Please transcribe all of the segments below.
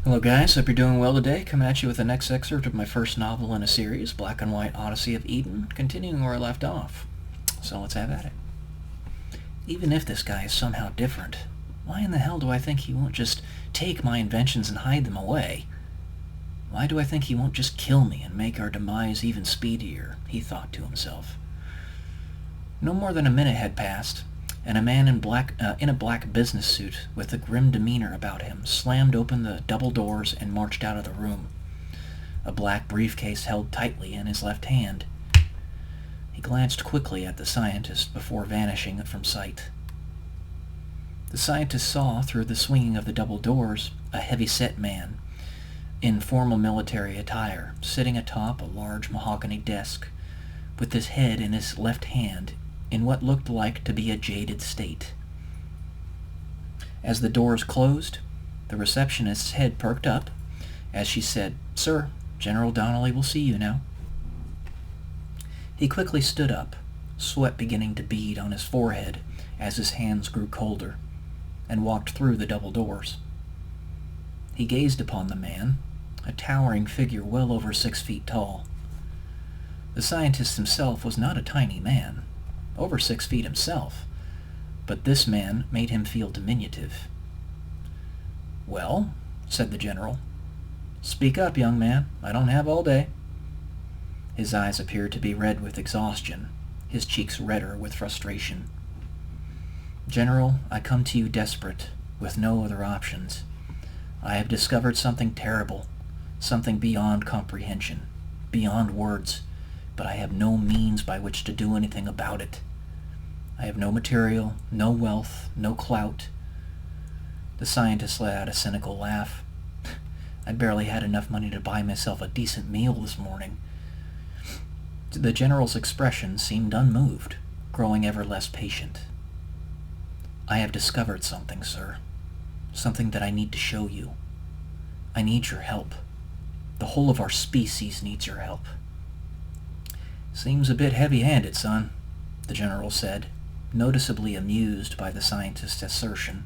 Hello guys, hope you're doing well today. Coming at you with the next excerpt of my first novel in a series, Black and White Odyssey of Eden, continuing where I left off. So let's have at it. Even if this guy is somehow different, why in the hell do I think he won't just take my inventions and hide them away? Why do I think he won't just kill me and make our demise even speedier? He thought to himself. No more than a minute had passed, and a man in a black business suit with a grim demeanor about him slammed open the double doors and marched out of the room, a black briefcase held tightly in his left hand. He glanced quickly at the scientist before vanishing from sight. The scientist saw, through the swinging of the double doors, a heavy-set man in formal military attire, sitting atop a large mahogany desk, with his head in his left hand in what looked like to be a jaded state. As the doors closed, the receptionist's head perked up as she said, "Sir, General Donnelly will see you now." He quickly stood up, sweat beginning to bead on his forehead as his hands grew colder, and walked through the double doors. He gazed upon the man, a towering figure well over 6 feet tall. The scientist himself was not a tiny man, over 6 feet himself, but this man made him feel diminutive. "Well," said the general. "Speak up, young man. I don't have all day." His eyes appeared to be red with exhaustion, his cheeks redder with frustration. "General, I come to you desperate, with no other options. I have discovered something terrible, something beyond comprehension, beyond words, but I have no means by which to do anything about it. I have no material, no wealth, no clout." The scientist let out a cynical laugh. "I barely had enough money to buy myself a decent meal this morning." The general's expression seemed unmoved, growing ever less patient. "I have discovered something, sir. Something that I need to show you. I need your help. The whole of our species needs your help." "Seems a bit heavy-handed, son," the general said, noticeably amused by the scientist's assertion.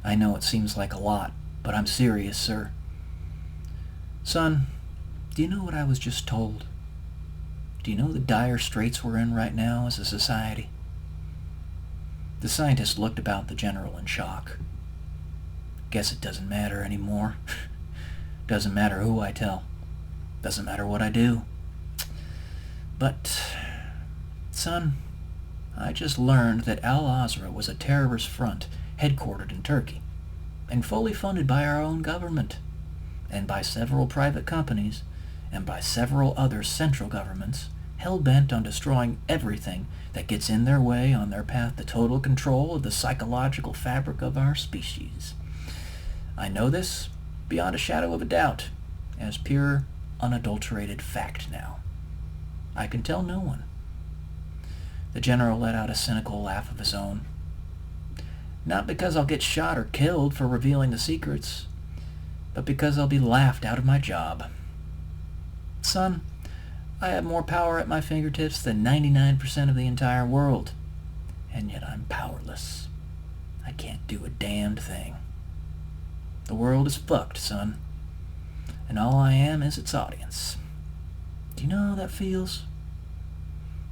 "I know it seems like a lot, but I'm serious, sir." "Son, do you know what I was just told? Do you know the dire straits we're in right now as a society?" The scientist looked about the general in shock. "Guess it doesn't matter anymore. Doesn't matter who I tell. Doesn't matter what I do. But, son, I just learned that Al-Azra was a terrorist front headquartered in Turkey, and fully funded by our own government, and by several private companies, and by several other central governments, hell-bent on destroying everything that gets in their way on their path to total control of the psychological fabric of our species. I know this, beyond a shadow of a doubt, as pure, unadulterated fact now. I can tell no one." The general let out a cynical laugh of his own. "Not because I'll get shot or killed for revealing the secrets, but because I'll be laughed out of my job. Son, I have more power at my fingertips than 99% of the entire world, and yet I'm powerless. I can't do a damned thing. The world is fucked, son, and all I am is its audience. Do you know how that feels?"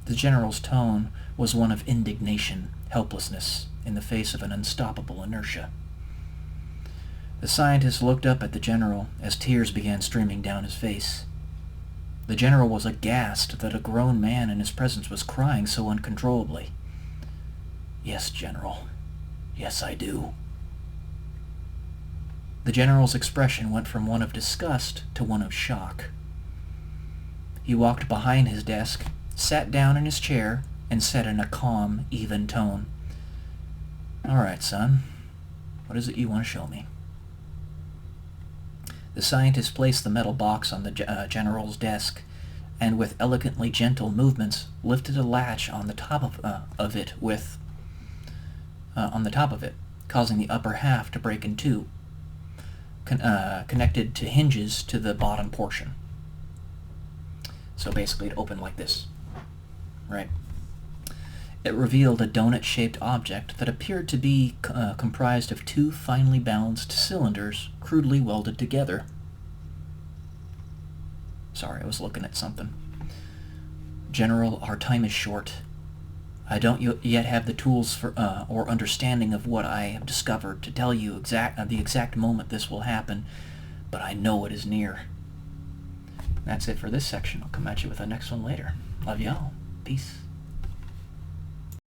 The general's tone was one of indignation, helplessness, in the face of an unstoppable inertia. The scientist looked up at the general as tears began streaming down his face. The general was aghast that a grown man in his presence was crying so uncontrollably. "Yes, General. Yes, I do." The general's expression went from one of disgust to one of shock. He walked behind his desk, sat down in his chair, and said in a calm, even tone, "All right, son. What is it you want to show me?" The scientist placed the metal box on the general's desk, and with elegantly gentle movements lifted a latch on the top of it, causing the upper half to break in two, connected to hinges to the bottom portion. So basically it opened like this, right? It revealed a donut-shaped object that appeared to be comprised of two finely balanced cylinders crudely welded together. Sorry, I was looking at something. General, our time is short. I don't yet have the tools for or understanding of what I have discovered to tell you the exact moment this will happen, but I know it is near. That's it for this section. I'll come at you with the next one later. Love y'all. Peace.